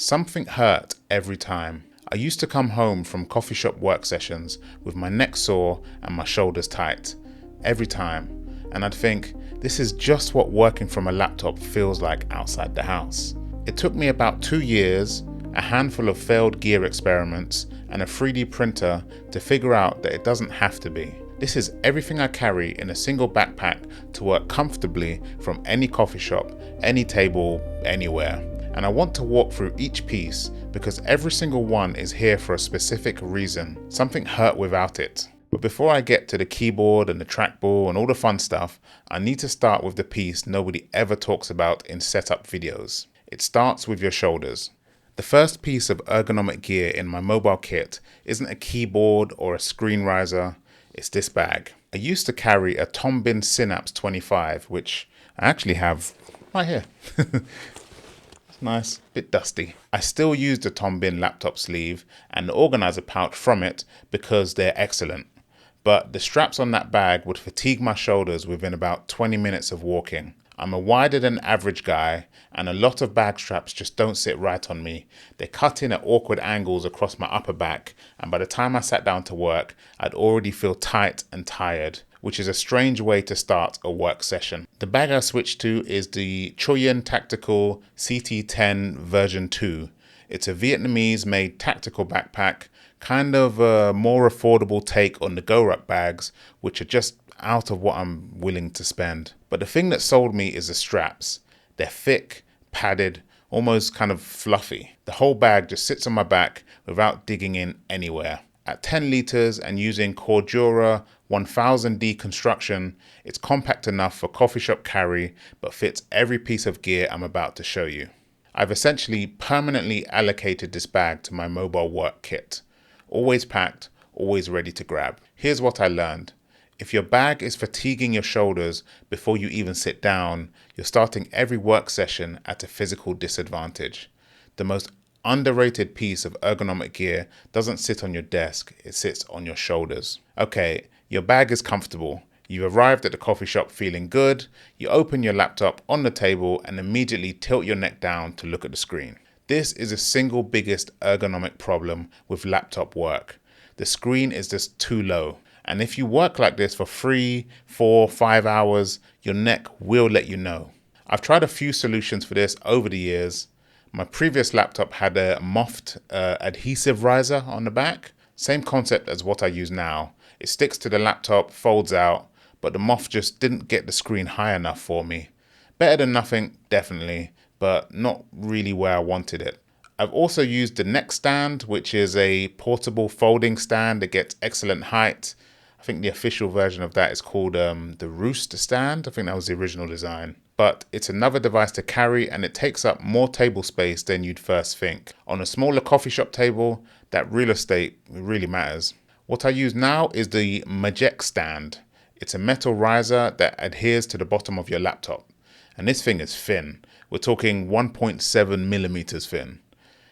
Something hurt every time. I used to come home from coffee shop work sessions with my neck sore and my shoulders tight. Every time. And I'd think, this is just what working from a laptop feels like outside the house. It took me about 2 years, a handful of failed gear experiments, and a 3D printer to figure out that it doesn't have to be. This is everything I carry in a single backpack to work comfortably from any coffee shop, any table, anywhere. And I want to walk through each piece because every single one is here for a specific reason. Something hurt without it. But before I get to the keyboard and the trackball and all the fun stuff, I need to start with the piece nobody ever talks about in setup videos. It starts with your shoulders. The first piece of ergonomic gear in my mobile kit isn't a keyboard or a screen riser, it's this bag. I used to carry a Tombin Synapse 25, which I actually have right here. Nice, bit dusty. I still use the Tombin laptop sleeve and the organizer pouch from it because they're excellent. But the straps on that bag would fatigue my shoulders within about 20 minutes of walking. I'm a wider than average guy and a lot of bag straps just don't sit right on me. They cut in at awkward angles across my upper back, and by the time I sat down to work, I'd already feel tight and tired, which is a strange way to start a work session. The bag I switched to is the Choyen Tactical CT10 version 2. It's a Vietnamese made tactical backpack, kind of a more affordable take on the GoRuck bags, which are just out of what I'm willing to spend. But the thing that sold me is the straps. They're thick, padded, almost kind of fluffy. The whole bag just sits on my back without digging in anywhere. At 10 liters and using Cordura 1000D construction, it's compact enough for coffee shop carry, but fits every piece of gear I'm about to show you. I've essentially permanently allocated this bag to my mobile work kit. Always packed, always ready to grab. Here's what I learned. If your bag is fatiguing your shoulders before you even sit down, you're starting every work session at a physical disadvantage. The most underrated piece of ergonomic gear doesn't sit on your desk, it sits on your shoulders. Okay, your bag is comfortable. You've arrived at the coffee shop feeling good. You open your laptop on the table and immediately tilt your neck down to look at the screen. This is the single biggest ergonomic problem with laptop work. The screen is just too low. And if you work like this for 3, 4, 5 hours, your neck will let you know. I've tried a few solutions for this over the years. My previous laptop had a Moft adhesive riser on the back. Same concept as what I use now. It sticks to the laptop, folds out, but the Moft just didn't get the screen high enough for me. Better than nothing, definitely, but not really where I wanted it. I've also used the Majextand, which is a portable folding stand that gets excellent height. I think the official version of that is called the Roost stand. I think that was the original design. But it's another device to carry and it takes up more table space than you'd first think. On a smaller coffee shop table, that real estate really matters. What I use now is the Majextand. It's a metal riser that adheres to the bottom of your laptop. And this thing is thin. We're talking 1.7 millimeters thin.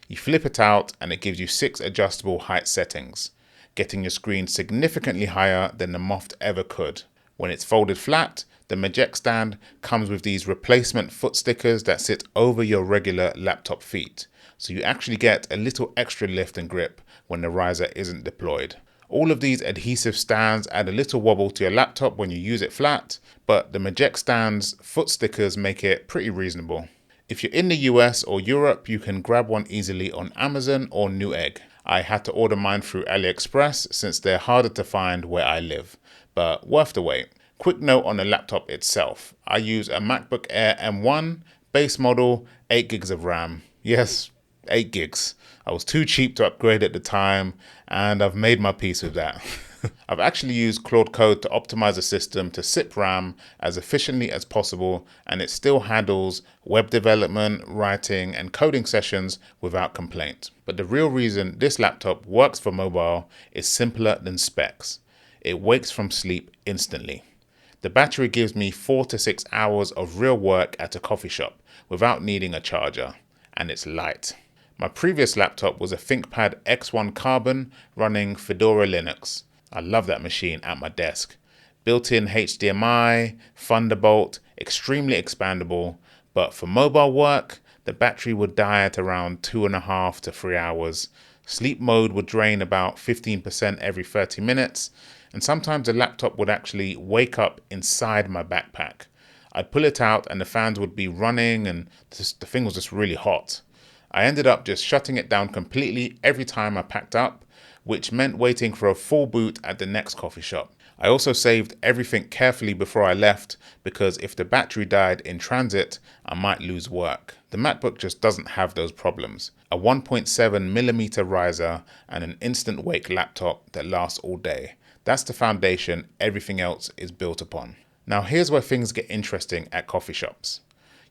You flip it out and it gives you 6 adjustable height settings, getting your screen significantly higher than the Moft ever could. When it's folded flat, the Majextand comes with these replacement foot stickers that sit over your regular laptop feet, so you actually get a little extra lift and grip when the riser isn't deployed. All of these adhesive stands add a little wobble to your laptop when you use it flat, but the Majextand's foot stickers make it pretty reasonable. If you're in the US or Europe, you can grab one easily on Amazon or Newegg. I had to order mine through AliExpress since they're harder to find where I live, but worth the wait. Quick note on the laptop itself. I use a MacBook Air M1, base model, 8 gigs of RAM. Yes, 8 gigs. I was too cheap to upgrade at the time, and I've made my peace with that. I've actually used Claude Code to optimize the system to sip RAM as efficiently as possible, and it still handles web development, writing, and coding sessions without complaint. But the real reason this laptop works for mobile is simpler than specs. It wakes from sleep instantly. The battery gives me 4 to 6 hours of real work at a coffee shop without needing a charger, and it's light. My previous laptop was a ThinkPad X1 Carbon running Fedora Linux. I love that machine at my desk. Built-in HDMI, Thunderbolt, extremely expandable, but for mobile work, the battery would die at around 2.5 to 3 hours. Sleep mode would drain about 15% every 30 minutes, and sometimes the laptop would actually wake up inside my backpack. I'd pull it out and the fans would be running and the thing was just really hot. I ended up just shutting it down completely every time I packed up, which meant waiting for a full boot at the next coffee shop. I also saved everything carefully before I left because if the battery died in transit, I might lose work. The MacBook just doesn't have those problems. A 1.7mm riser and an instant wake laptop that lasts all day. That's the foundation everything else is built upon. Now here's where things get interesting at coffee shops.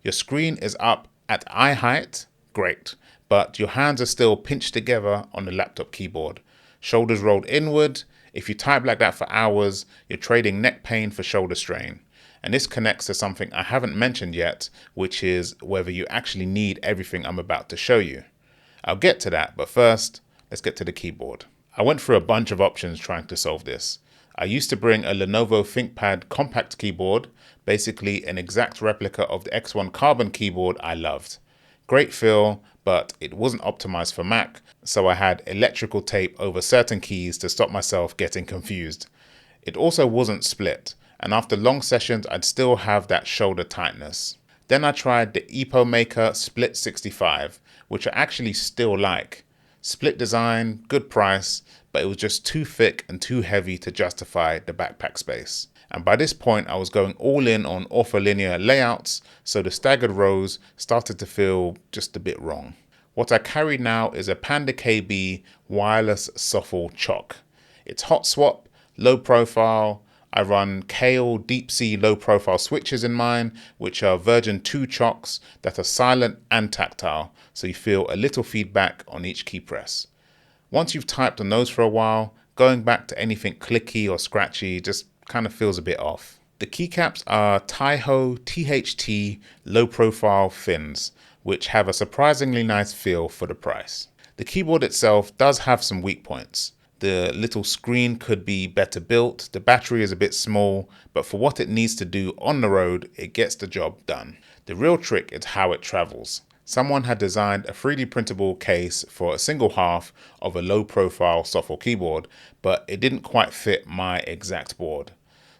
Your screen is up at eye height, great, but your hands are still pinched together on the laptop keyboard. Shoulders rolled inward. If you type like that for hours, you're trading neck pain for shoulder strain. And this connects to something I haven't mentioned yet, which is whether you actually need everything I'm about to show you. I'll get to that, but first, let's get to the keyboard. I went through a bunch of options trying to solve this. I used to bring a Lenovo ThinkPad compact keyboard, basically an exact replica of the X1 Carbon keyboard I loved. Great feel, but it wasn't optimized for Mac, so I had electrical tape over certain keys to stop myself getting confused. It also wasn't split, and after long sessions I'd still have that shoulder tightness. Then I tried the EpoMaker Split 65, which I actually still like. Split design, good price, but it was just too thick and too heavy to justify the backpack space. And by this point I was going all in on ortholinear layouts, so the staggered rows started to feel just a bit wrong. What I carry now is a PandaKB wireless Sofle Choc. It's hot swap, low profile. I run Kale deep sea low profile switches in mine, which are version 2 chocks that are silent and tactile, so you feel a little feedback on each key press. Once you've typed on those for a while, going back to anything clicky or scratchy just kind of feels a bit off. The keycaps are Taiho THT low profile fins, which have a surprisingly nice feel for the price. The keyboard itself does have some weak points. The little screen could be better built, the battery is a bit small, but for what it needs to do on the road, it gets the job done. The real trick is how it travels. Someone had designed a 3D printable case for a single half of a low profile Sofle keyboard, but it didn't quite fit my exact board.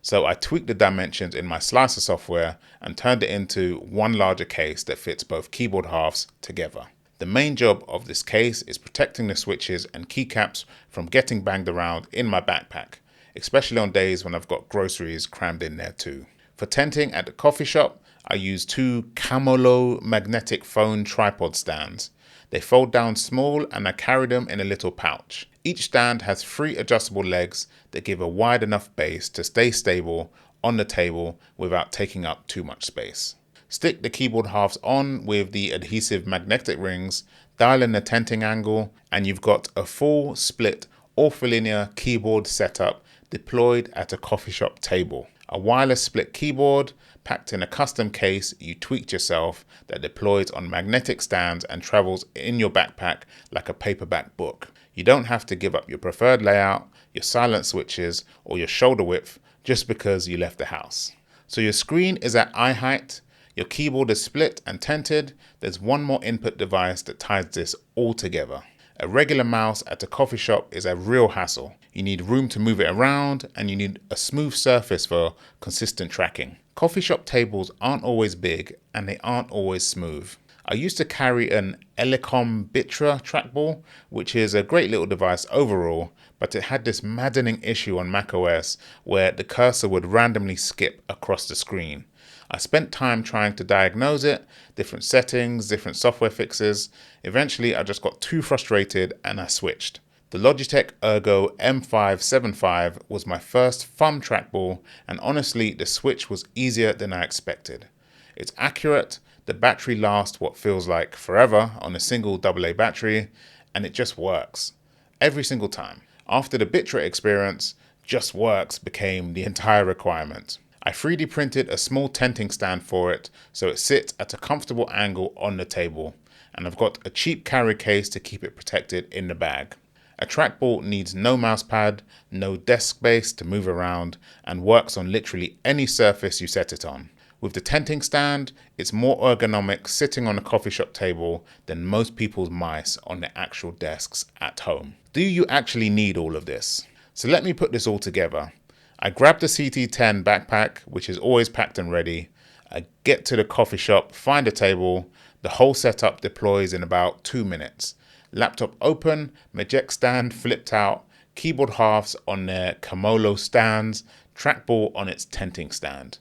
So I tweaked the dimensions in my slicer software and turned it into one larger case that fits both keyboard halves together. The main job of this case is protecting the switches and keycaps from getting banged around in my backpack, especially on days when I've got groceries crammed in there too. For tenting at the coffee shop, I use 2 Camolo magnetic phone tripod stands. They fold down small and I carry them in a little pouch. Each stand has 3 adjustable legs that give a wide enough base to stay stable on the table without taking up too much space. Stick the keyboard halves on with the adhesive magnetic rings, dial in the tenting angle, and you've got a full split ortholinear keyboard setup deployed at a coffee shop table. A wireless split keyboard packed in a custom case you tweaked yourself that deploys on magnetic stands and travels in your backpack like a paperback book. You don't have to give up your preferred layout, your silent switches, or your shoulder width just because you left the house. So your screen is at eye height, your keyboard is split and tented. There's one more input device that ties this all together. A regular mouse at a coffee shop is a real hassle. You need room to move it around and you need a smooth surface for consistent tracking. Coffee shop tables aren't always big and they aren't always smooth. I used to carry an Elecom Bitra trackball, which is a great little device overall, but it had this maddening issue on macOS where the cursor would randomly skip across the screen. I spent time trying to diagnose it, different settings, different software fixes. Eventually I just got too frustrated and I switched. The Logitech Ergo M575 was my first thumb trackball, and honestly the switch was easier than I expected. It's accurate, the battery lasts what feels like forever on a single AA battery, and it just works. Every single time. After the Bitra experience, just works became the entire requirement. I 3D printed a small tenting stand for it so it sits at a comfortable angle on the table, and I've got a cheap carry case to keep it protected in the bag. A trackball needs no mousepad, no desk space to move around, and works on literally any surface you set it on. With the tenting stand, it's more ergonomic sitting on a coffee shop table than most people's mice on their actual desks at home. Do you actually need all of this? So let me put this all together. I grab the CT10 backpack, which is always packed and ready. I get to the coffee shop, find a table. The whole setup deploys in about 2 minutes. Laptop open, Majextand flipped out, keyboard halves on their Kamolo stands, trackball on its tenting stand.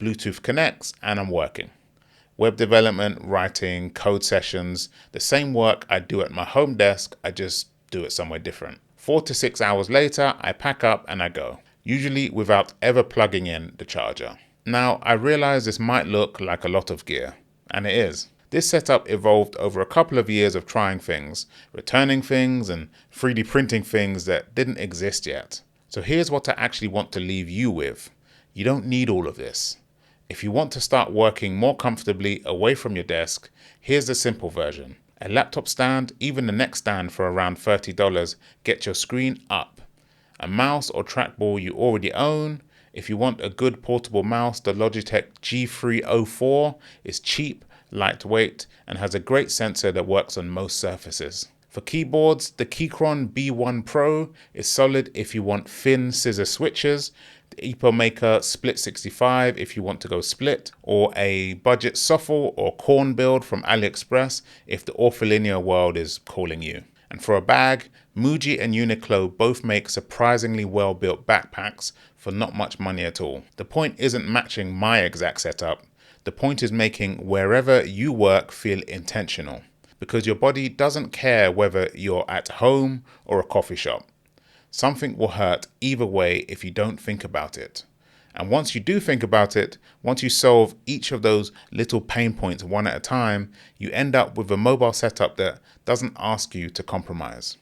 Bluetooth connects and I'm working. Web development, writing, code sessions, the same work I do at my home desk, I just do it somewhere different. 4 to 6 hours later, I pack up and I go, usually without ever plugging in the charger. Now, I realize this might look like a lot of gear, and it is. This setup evolved over a couple of years of trying things, returning things, and 3D printing things that didn't exist yet. So here's what I actually want to leave you with. You don't need all of this. If you want to start working more comfortably away from your desk, here's the simple version. A laptop stand, even the neck stand for around $30, gets your screen up. A mouse or trackball you already own. If you want a good portable mouse, the Logitech G304 is cheap, lightweight, and has a great sensor that works on most surfaces. For keyboards, the Keychron B1 Pro is solid if you want thin scissor switches, the Epomaker Split 65 if you want to go split, or a budget Sofle or Corn build from AliExpress if the ortholinear world is calling you. And for a bag, Muji and Uniqlo both make surprisingly well-built backpacks for not much money at all. The point isn't matching my exact setup. The point is making wherever you work feel intentional, because your body doesn't care whether you're at home or a coffee shop. Something will hurt either way if you don't think about it. And once you do think about it, once you solve each of those little pain points one at a time, you end up with a mobile setup that doesn't ask you to compromise.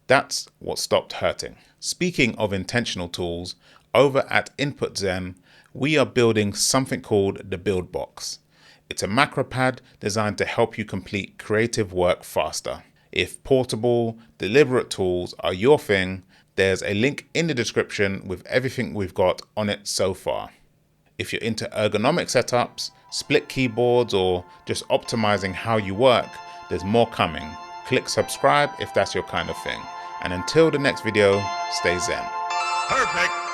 That's what stopped hurting. Speaking of intentional tools, over at InputZen, we are building something called the Build Box. It's a macro pad designed to help you complete creative work faster. If portable, deliberate tools are your thing, there's a link in the description with everything we've got on it so far. If you're into ergonomic setups, split keyboards, or just optimizing how you work, there's more coming. Click subscribe if that's your kind of thing. And until the next video, stay zen. Perfect.